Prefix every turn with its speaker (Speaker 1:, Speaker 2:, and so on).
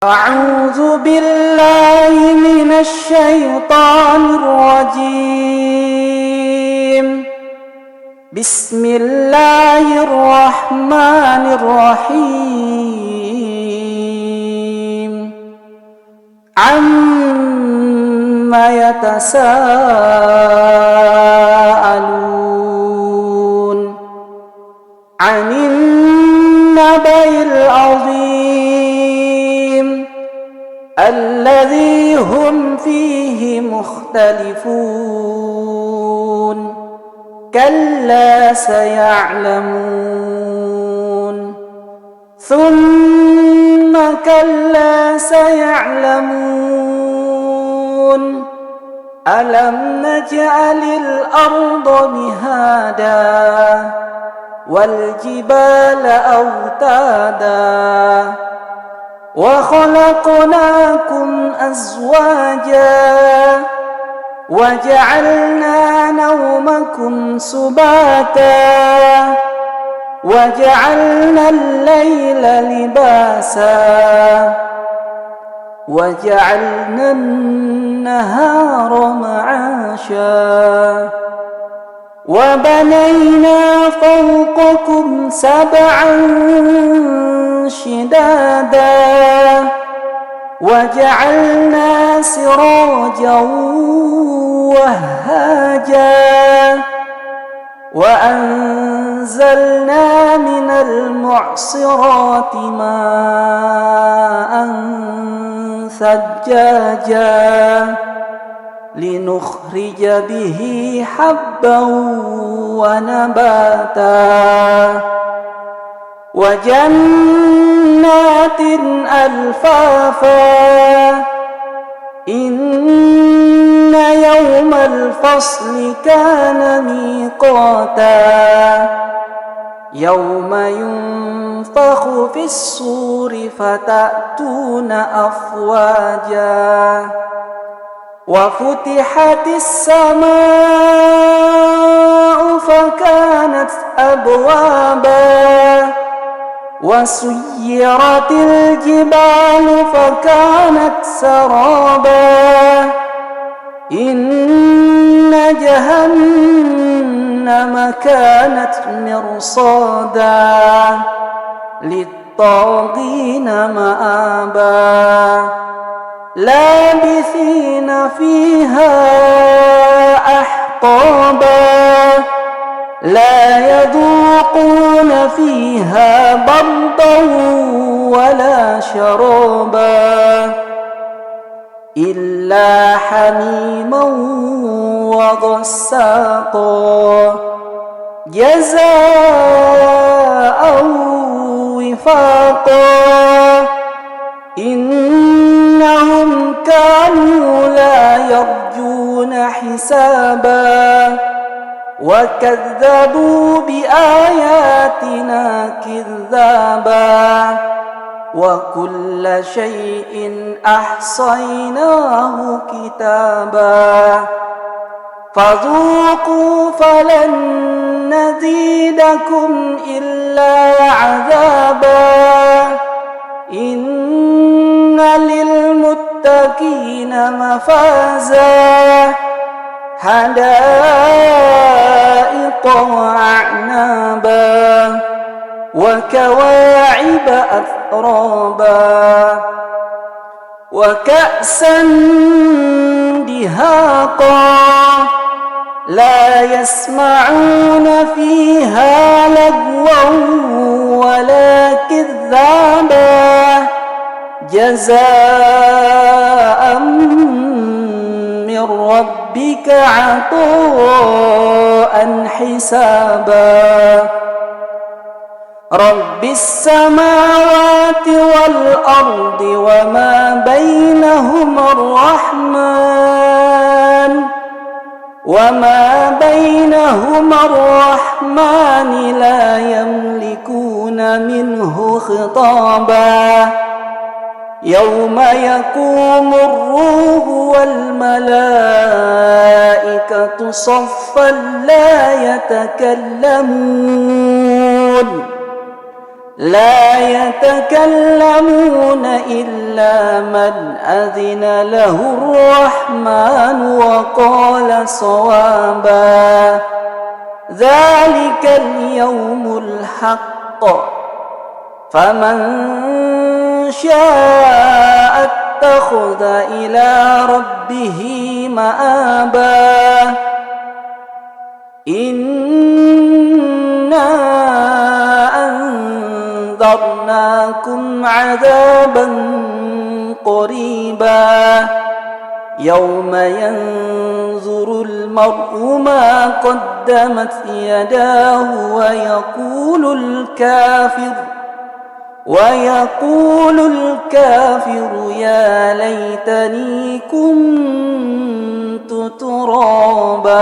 Speaker 1: أعوذ بالله من الشيطان الرجيم. بسم الله الرحمن الرحيم. عما يتساءلون عن النبأ العظيم الذي هم فيه مختلفون كلا سيعلمون ثم كلا سيعلمون ألم نجعل الأرض مهادا والجبال أوتادا وخلقناكم أزواجا وجعلنا نومكم سباتا وجعلنا الليل لباسا وجعلنا النهار معاشا وبنينا فوقكم سبعا شدادا وجعلنا سراجا وهاجا وأنزلنا من المعصرات ماء ثجاجا لنخرج به حبا ونباتا وجنات ألفافا إن يوم الفصل كان ميقاتا يوم ينفخ في الصور فتأتون أفواجا وفتحت السماء فكانت أبوابا وسيرت الجبال فكانت سرابا إن جهنم كانت مرصادا للطاغين مآبا لابثين فيها أحقابا لا يذوقون فيها بردا ولا شرابا إلا حميما وغساقا جزاء وفاقا إنهم كانوا لا يرجون حسابا وكذبوا بآياتنا كذابا وكل شيء أحصيناه كتابا فذوقوا فلن نزيدكم إلا عذابا إن للمتقين مفازا حدائق وأعنابا وكواعب أترابا وكأسا دهاقا لا يسمعون فيها لغوا ولا كذابا جزاء من ربك عطاء حسابا رب السماوات والأرض وما بينهما الرحمن لا يملكون منه خطابا يوم يقوم الروح والملائكة صفا لا لا يتكلمون إلا من أذن له الرحمن وقال صوابا ذلك اليوم الحق فمن شاء اتخذ إلى ربه مآبا إنا أنذرناكم عذابا قريبا يوم ينظر المرء ما قدمت يداه ويقول الكافر يا ليتني كنت ترابا.